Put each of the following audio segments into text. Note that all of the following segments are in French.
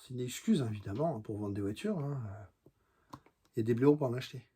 c'est une excuse, hein, évidemment, pour vendre des voitures. Hein. Il y a des blaireaux pour en acheter.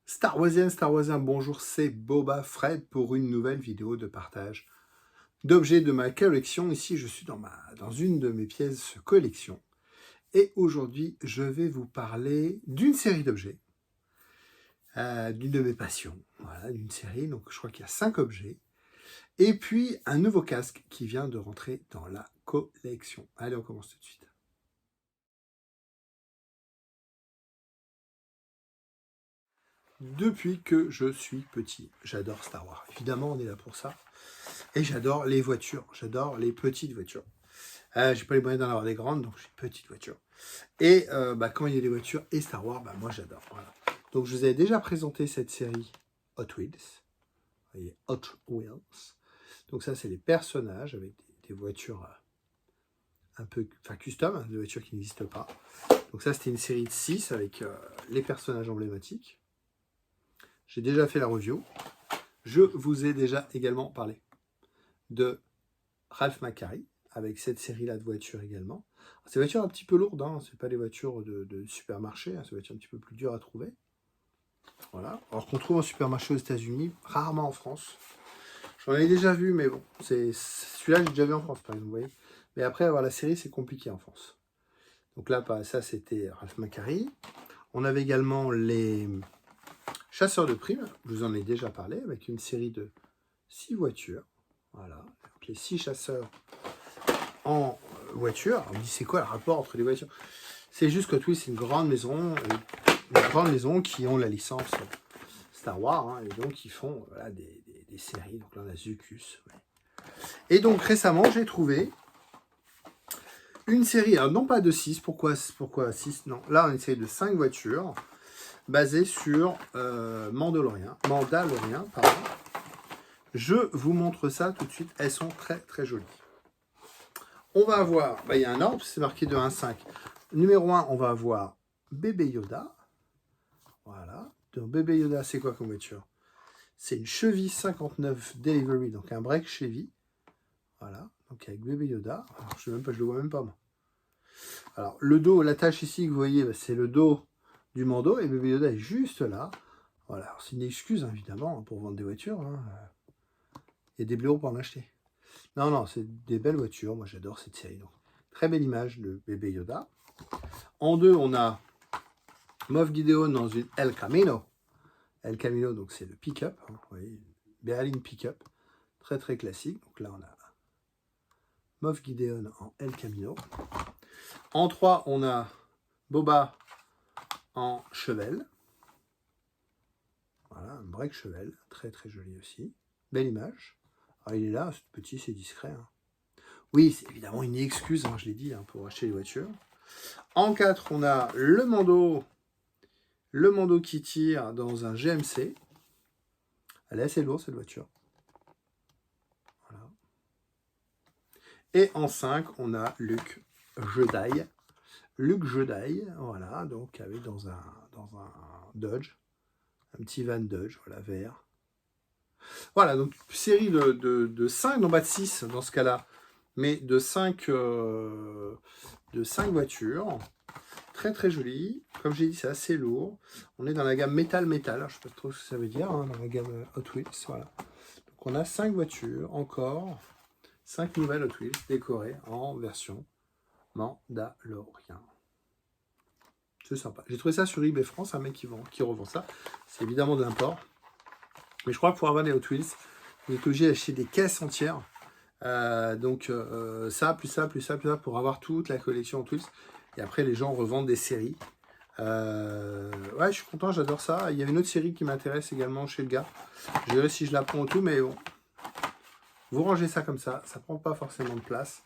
Star Wasian, bonjour, c'est Boba Fred pour une nouvelle vidéo de partage d'objets de ma collection. Ici, je suis dans une de mes pièces collection. Et aujourd'hui, je vais vous parler d'une série d'objets, d'une de mes passions, voilà, d'une série. Donc, je crois qu'il y a 5 objets. Et puis, un nouveau casque qui vient de rentrer dans la collection. Allez, on commence tout de suite. Depuis que je suis petit, j'adore Star Wars. Évidemment, on est là pour ça. Et j'adore les voitures. J'adore les petites voitures. J'ai pas les moyens d'en avoir des grandes, donc j'ai une petite voiture. Et quand il y a des voitures et Star Wars, moi j'adore. Voilà. Donc je vous ai déjà présenté cette série Hot Wheels. Vous voyez, Hot Wheels. Donc ça, c'est les personnages avec des voitures un peu custom, hein, des voitures qui n'existent pas. Donc ça, c'était une série de 6 avec les personnages emblématiques. J'ai déjà fait la review. Je vous ai déjà également parlé de Ralph McQuarrie, avec cette série-là de voitures également. Ces voitures un petit peu lourdes, hein, c'est pas des voitures de supermarché, hein, c'est des voitures un petit peu plus dures à trouver. Voilà. Alors qu'on trouve en supermarché aux États-Unis, rarement en France. J'en ai déjà vu, mais bon, celui-là j'ai déjà vu en France, par exemple, vous voyez. Mais après, avoir la série, c'est compliqué en France. Donc là, ça, c'était Ralph McQuarrie. On avait également les chasseurs de primes, je vous en ai déjà parlé, avec une série de 6 voitures. Voilà, donc les 6 chasseurs en voiture. On me dit, c'est quoi le rapport entre les voitures? C'est juste que oui, c'est une grande maison qui ont la licence Star Wars, hein, et donc ils font voilà, des séries. Donc là, on a Zucus. Ouais. Et donc récemment, j'ai trouvé une série, alors non pas de 6, pourquoi 6? Non, là, on a une série de 5 voitures basée sur Mandalorian, pardon. Je vous montre ça tout de suite, elles sont très très jolies. On va avoir, il y a un ordre, c'est marqué de 1 à 5. Numéro 1, on va avoir Bébé Yoda. Voilà. Donc Bébé Yoda, c'est quoi comme voiture? C'est une Chevy 59 Delivery, donc un break Chevy. Voilà. Donc avec Bébé Yoda. Alors, je le vois même pas moi. Alors le dos, la tâche ici que vous voyez, c'est le dos du Mando et Bébé Yoda est juste là. Voilà. C'est une excuse, hein, évidemment, pour vendre des voitures. Hein. Il y a des blaireaux pour en acheter. Non, c'est des belles voitures. Moi, j'adore cette série. Donc, très belle image de Bébé Yoda. En deux, on a Moff Gideon dans une El Camino. El Camino, donc c'est le pick-up. Hein, vous voyez, berline pick-up. Très, très classique. Donc là, on a Moff Gideon en El Camino. En 3, on a Boba en chevel. Voilà, un break chevel. Très, très joli aussi. Belle image. Alors, il est là, c'est petit, c'est discret. Hein. Oui, c'est évidemment une excuse, hein, je l'ai dit, hein, pour acheter les voitures. En 4, on a le Mando qui tire dans un GMC. Elle est assez lourde, cette voiture. Voilà. Et en 5, on a Luke Jedi. Voilà, donc avec dans un Dodge, un petit van Dodge, voilà, vert. Voilà, donc série de 5, non pas de 6 dans ce cas-là, mais de 5 voitures. Très très joli. Comme j'ai dit, c'est assez lourd. On est dans la gamme métal. Alors, je ne sais pas trop ce que ça veut dire, hein, dans la gamme Hot Wheels. Voilà. Donc on a 5 voitures, encore 5 nouvelles Hot Wheels décorées en version Mandalorian. C'est sympa. J'ai trouvé ça sur eBay France, un mec qui revend ça. C'est évidemment de l'import. Mais je crois que pour avoir des Hot Wheels, vous êtes obligé d'acheter des caisses entières. Ça, plus ça, pour avoir toute la collection Hot Wheels. Et après, les gens revendent des séries. Ouais, je suis content, j'adore ça. Il y a une autre série qui m'intéresse également chez le gars. Je verrai si je la prends ou tout, mais bon. Vous rangez ça comme ça prend pas forcément de place.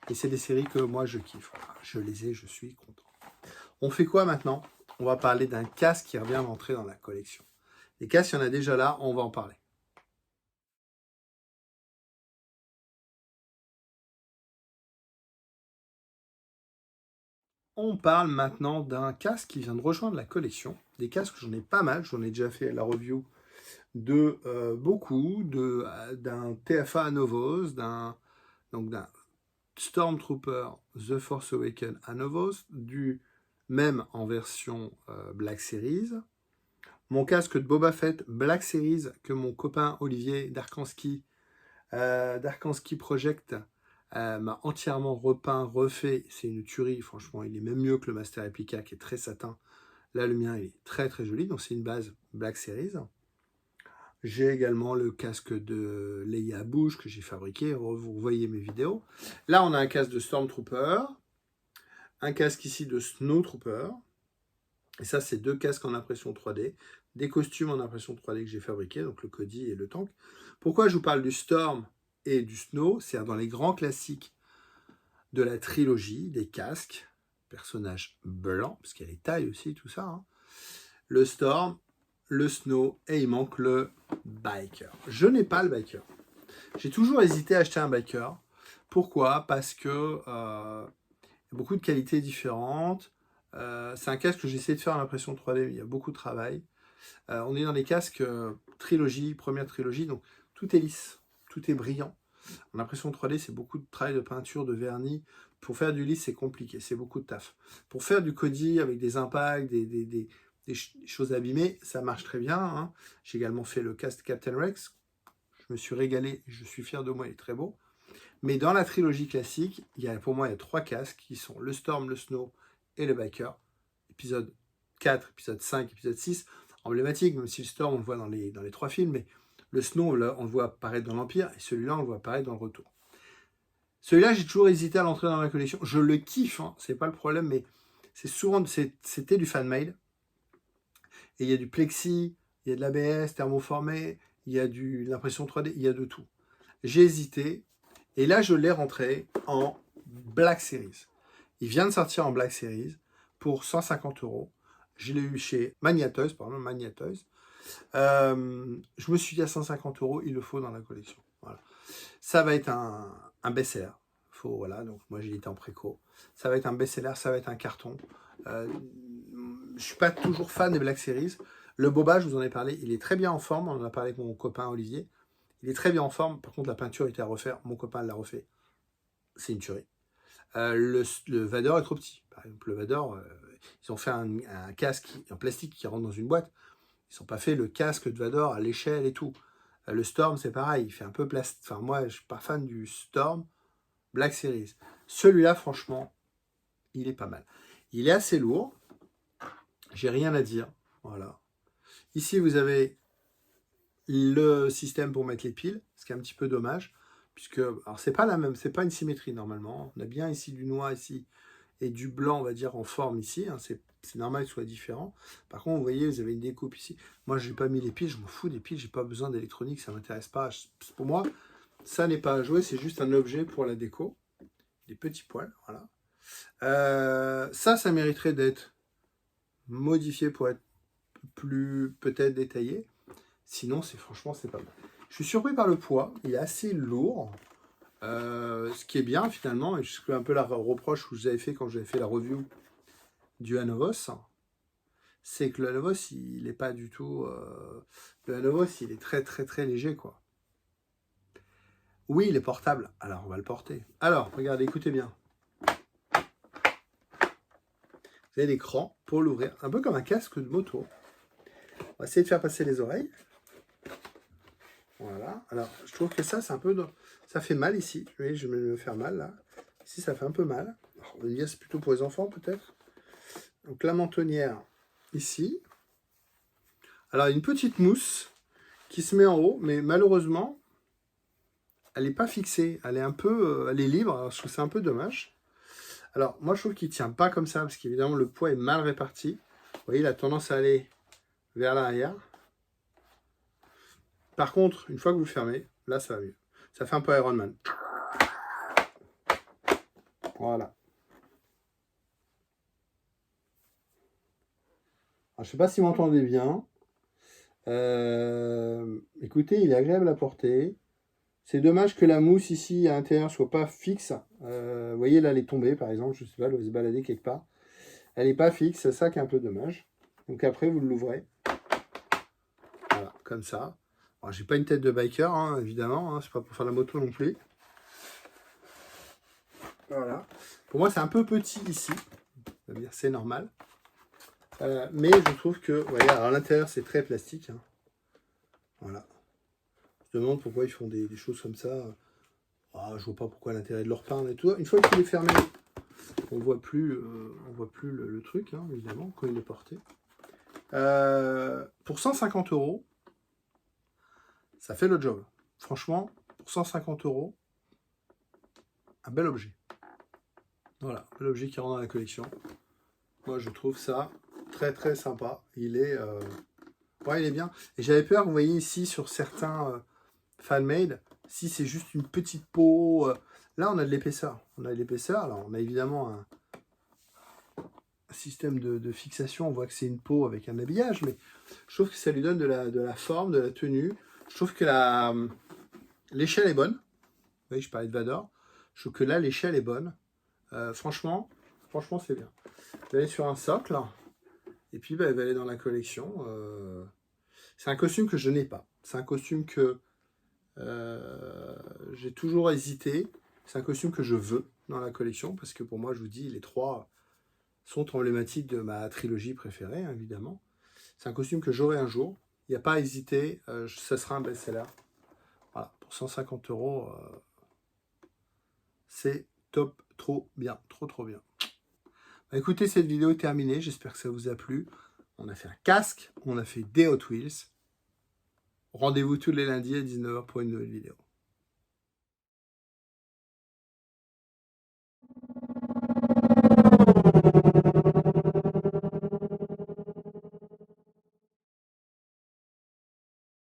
Et c'est des séries que moi je kiffe. Voilà, je les ai, je suis content. On fait quoi maintenant? On va parler d'un casque qui revient d'entrer dans la collection. Les casques, il y en a déjà là, on va en parler. on parle maintenant d'un casque qui vient de rejoindre la collection. Des casques, j'en ai pas mal, j'en ai déjà fait la review de beaucoup, d'un TFA Anovos, d'un Stormtrooper The Force Awakens Anovos, du même en version Black Series. Mon casque de Boba Fett Black Series que mon copain Olivier d'Arkansky Project m'a entièrement repeint, refait. C'est une tuerie, franchement. Il est même mieux que le Master Replica qui est très satin. Là, le mien il est très très joli. Donc, c'est une base Black Series. J'ai également le casque de Leia Bush que j'ai fabriqué. Vous voyez mes vidéos. Là, on a un casque de Stormtrooper. Un casque ici de Snowtrooper. Et ça, c'est 2 casques en impression 3D. Des costumes en impression 3D que j'ai fabriqués, donc le Cody et le Tank. Pourquoi je vous parle du Storm et du Snow? C'est dans les grands classiques de la trilogie, des casques, personnages blancs, parce qu'il y a les tailles aussi, tout ça. Hein. Le Storm, le Snow, et il manque le Biker. Je n'ai pas le Biker. J'ai toujours hésité à acheter un Biker. Pourquoi? Parce que y a beaucoup de qualités différentes. C'est un casque que j'ai essayé de faire en impression 3D, mais il y a beaucoup de travail. On est dans les casques trilogie, première trilogie, donc tout est lisse, tout est brillant. En impression 3D, c'est beaucoup de travail de peinture, de vernis. Pour faire du lisse, c'est compliqué, c'est beaucoup de taf. Pour faire du Cody avec des impacts, des choses abîmées, ça marche très bien. Hein. J'ai également fait le casque Captain Rex. Je me suis régalé, je suis fier de moi, il est très beau. Mais dans la trilogie classique, pour moi, il y a 3 casques qui sont le Storm, le Snow et le Biker. Épisode 4, épisode 5, épisode 6, emblématique, même si le Storm, on le voit dans les 3 films, mais le Snow, on le voit apparaître dans l'Empire, et celui-là, on le voit apparaître dans le Retour. Celui-là, j'ai toujours hésité à l'entrer dans ma collection. Je le kiffe, hein, c'est pas le problème, mais c'était du fan mail. Et il y a du plexi, il y a de l'ABS thermoformé, il y a de l'impression 3D, il y a de tout. J'ai hésité, et là, je l'ai rentré en Black Series. Il vient de sortir en Black Series pour 150 €. Je l'ai eu chez Magnatoys, pardon, Magnatoys. Je me suis dit à 150 €, il le faut dans la collection. Voilà. Ça va être un best-seller. Voilà, donc moi j'ai été en préco. Ça va être un best-seller, ça va être un carton. Je ne suis pas toujours fan des Black Series. Le Boba, je vous en ai parlé, il est très bien en forme. On en a parlé avec mon copain Olivier. Il est très bien en forme. Par contre, la peinture était à refaire. Mon copain l'a refait. C'est une tuerie. Le Vador est trop petit. Par exemple, le Vador, ils ont fait un casque en plastique qui rentre dans une boîte. Ils n'ont pas fait le casque de Vador à l'échelle et tout. Le Storm, c'est pareil. Il fait un peu plastique. Enfin, moi, je ne suis pas fan du Storm Black Series. Celui-là, franchement, il est pas mal. Il est assez lourd. J'ai rien à dire. Voilà. Ici, vous avez le système pour mettre les piles, ce qui est un petit peu dommage. Puisque, alors c'est pas la même, c'est pas une symétrie normalement. On a bien ici du noir ici et du blanc, on va dire, en forme ici. Hein, c'est normal que ce soit différent. Par contre, vous voyez, vous avez une découpe ici. Moi, je n'ai pas mis les piles, je m'en fous des piles, j'ai pas besoin d'électronique, ça m'intéresse pas. Pour moi, ça n'est pas à jouer, c'est juste un objet pour la déco. Des petits poils, voilà. Ça mériterait d'être modifié pour être plus peut-être détaillé. Sinon, franchement, c'est pas mal. Je suis surpris par le poids, il est assez lourd. Ce qui est bien finalement, et c'est un peu la reproche que je vous avais fait quand j'avais fait la review du Anovos, c'est que le Anovos, il n'est pas du tout... le Anovos, il est très très très léger, quoi. Oui, il est portable, alors on va le porter. Alors, regardez, écoutez bien. Vous avez l'écran pour l'ouvrir, un peu comme un casque de moto. On va essayer de faire passer les oreilles. Voilà, alors je trouve que ça, c'est un peu... Ça fait mal ici, vous voyez, je vais me faire mal là. Ici, ça fait un peu mal. Alors, on va dire c'est plutôt pour les enfants peut-être. Donc la mentonnière ici. Alors une petite mousse qui se met en haut, mais malheureusement, elle n'est pas fixée. Elle est un peu, elle est libre, alors je trouve c'est un peu dommage. Alors moi je trouve qu'il ne tient pas comme ça, parce qu'évidemment le poids est mal réparti. Vous voyez, il a tendance à aller vers l'arrière. Par contre, une fois que vous le fermez, là ça va mieux. Ça fait un peu Iron Man. Voilà. Alors, je ne sais pas si vous m'entendez bien. Écoutez, il est agréable à porter. C'est dommage que la mousse ici à l'intérieur soit pas fixe. Vous voyez là, elle est tombée par exemple. Je sais pas, elle va se balader quelque part. Elle n'est pas fixe, c'est ça qui est un peu dommage. Donc après, vous l'ouvrez. Voilà, comme ça. Alors, j'ai pas une tête de biker, hein, évidemment. Hein, c'est pas pour faire la moto non plus. Voilà. Pour moi, c'est un peu petit ici. C'est normal. Mais je trouve que, voyez, alors à l'intérieur, c'est très plastique. Hein. Voilà. Je me demande pourquoi ils font des choses comme ça. Ah, je vois pas pourquoi l'intérêt de leur peindre et tout. Une fois qu'il est fermé, on voit plus le truc, hein, évidemment, quand il est porté. Pour 150 €, ça fait le job. Franchement, pour 150 €, un bel objet. Voilà, un bel objet qui rentre dans la collection. Moi, je trouve ça très très sympa. Il est, ouais, il est bien. Et j'avais peur, vous voyez ici, sur certains fan-made, si c'est juste une petite peau. Là, on a de l'épaisseur. On a de l'épaisseur. Alors, on a évidemment un système de fixation. On voit que c'est une peau avec un habillage, mais je trouve que ça lui donne de la forme, de la tenue. Je trouve que l'échelle est bonne. Vous voyez, je parlais de Vador. Je trouve que là, l'échelle est bonne. Franchement, c'est bien. Vous allez sur un socle, et puis bah, elle va aller dans la collection. C'est un costume que je n'ai pas. C'est un costume que j'ai toujours hésité. C'est un costume que je veux dans la collection, parce que pour moi, je vous dis, les 3 sont emblématiques de ma trilogie préférée, hein, évidemment. C'est un costume que j'aurai un jour. Il n'y a pas à hésiter. Ça sera un best-seller. Voilà, pour 150 €, c'est top, trop bien, trop bien. Bah, écoutez, cette vidéo est terminée. J'espère que ça vous a plu. On a fait un casque, on a fait des Hot Wheels. Rendez-vous tous les lundis à 19 h pour une nouvelle vidéo.